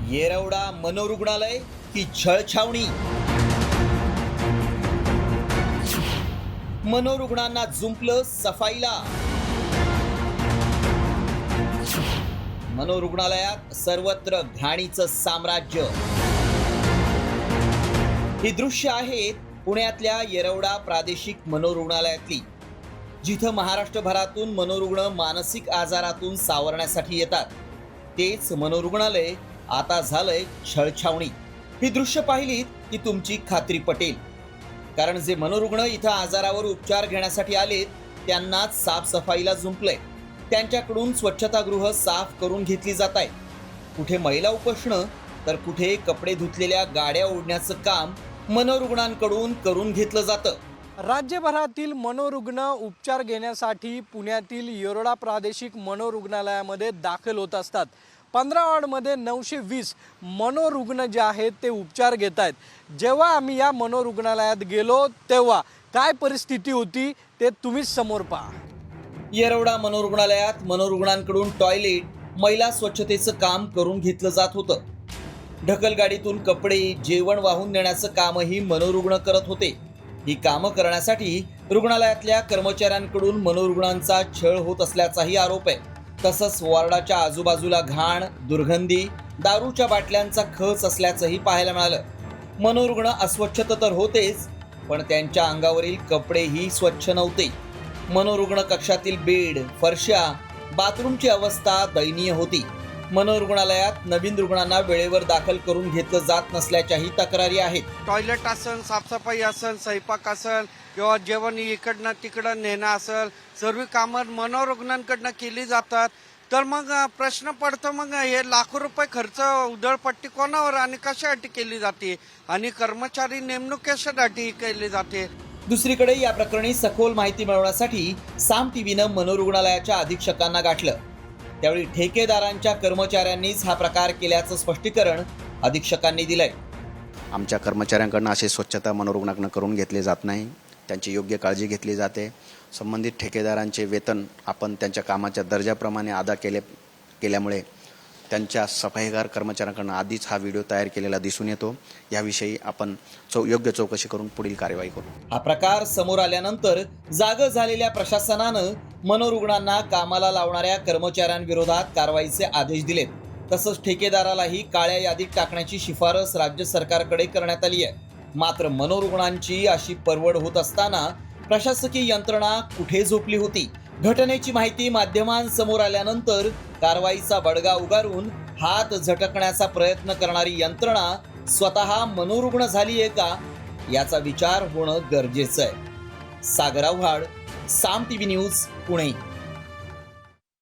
येरवडा मनोरुग्णालय की छळछावणी? मनोरुग्णांना जुंपलं सफाईला. मनोरुग्णालयात सर्वत्र घाणीचं साम्राज्य. ही दृश्य आहेत पुण्यातल्या येरवडा प्रादेशिक मनोरुग्णालयातली, जिथं महाराष्ट्रभरातून मनोरुग्ण मानसिक आजारातून सावरण्यासाठी येतात. तेच मनोरुग्णालय आता झालंय छळछावणी. ही दृश्य पाहिलीत की तुमची खात्री पटेल, कारण जे मनोरुग्ण इथं आजारावर उपचार घेण्यासाठी आलेत त्यांनाच साफसफाईला जुंपलंय. त्यांच्याकडून स्वच्छतागृह साफ करून घेतली जात आहे. कुठे महिला उपोषणं तर कुठे कपडे धुतलेल्या गाड्या ओढण्याचं काम मनोरुग्णांकडून करून घेतलं जातं. राज्यभरातील मनोरुग्ण उपचार घेण्यासाठी पुण्यातील येरवडा प्रादेशिक मनोरुग्णालयामध्ये दाखल होत असतात. 15 वॉर्डमध्ये 920 मनोरुग्ण जे आहेत ते उपचार घेत आहेत. जेव्हा आम्ही या मनोरुग्णालयात गेलो तेव्हा काय परिस्थिती होती ते तुम्हीच समोर पहा. येरवडा मनोरुग्णालयात मनोरुग्णांकडून टॉयलेट, महिला स्वच्छतेचं काम करून घेतलं जात होतं. ढकलगाडीतून कपडे, जेवण वाहून नेण्याचं कामही मनोरुग्ण करत होते. ही कामं करण्यासाठी रुग्णालयातल्या कर्मचाऱ्यांकडून मनोरुग्णांचा छळ होत असल्याचाही आरोप आहे. तसंच वॉर्डाच्या आजूबाजूला घाण, दुर्गंधी, दारूच्या बाटल्यांचा खच असल्याचंही पाहायला मिळालं. मनोरुग्ण अस्वच्छ तर होतेच, पण त्यांच्या अंगावरील कपडेही स्वच्छ नव्हते. मनोरुग्ण कक्षातील बेड, फरशा, बाथरूमची अवस्था दयनीय होती. मनोरुग्णालयात नवीन रुग्णांना वेळेवर दाखल करून घेतलं जात नसल्याच्याही तक्रारी आहेत. टॉयलेट असेल, साफसफाई असेल, स्वयंपाक असेल किंवा जेवण इकडनं तिकडं नेणं असेल, सर्व कामं मनोरुग्णांकडनं केली जातात. तर मग प्रश्न पडतो, मग हे लाखो रुपये खर्च उधळपट्टी कोणावर आणि कशासाठी केली जाते आणि कर्मचारी नेमणूक कशासाठी केली जाते. दुसरीकडे या प्रकरणी सखोल माहिती मिळवण्यासाठी साम टीव्हीनं मनोरुग्णालयाच्या अधीक्षकांना गाठलं. त्यावेळी ठेकेदारांच्या कर्मचाऱ्यांनीच हा प्रकार केल्याचं स्पष्टीकरण अधीक्षकांनी दिलंय. आमच्या कर्मचाऱ्यांकडून असे स्वच्छता मनोरुग्णाकडून करून घेतले जात नाही. त्यांची योग्य काळजी घेतली जाते. संबंधित ठेकेदारांचे वेतन आपण त्यांच्या कामाच्या दर्जाप्रमाणे अदा केल्यामुळे त्यांच्या सफाईगार कर्मचाऱ्यांकडून आधीच हा व्हिडिओ तयार केलेला दिसून येतो. याविषयी आपण योग्य चौकशी करून पुढील कार्यवाही करू. हा प्रकार समोर आल्यानंतर जागं झालेल्या प्रशासनानं मनोरुग्णांना कामाला लावणाऱ्या कर्मचाऱ्यांविरोधात कारवाईचे आदेश दिलेत. तसंच ठेकेदारालाही काळ्या यादीत टाकण्याची शिफारस राज्य सरकारकडे करण्यात आली आहे. मात्र मनोरुग्णांची अशी परवड होत असताना प्रशासकीय यंत्रणा कुठे झोपली होती? घटनेची माहिती माध्यमांसमोर आल्यानंतर कारवाईचा बडगा उगारून हात झटकण्याचा प्रयत्न करणारी यंत्रणा स्वतः मनोरुग्ण झाली आहे का, याचा विचार होणं गरजेचं आहे. सागर आव्हाड, साम टीव्ही न्यूज, पुणे.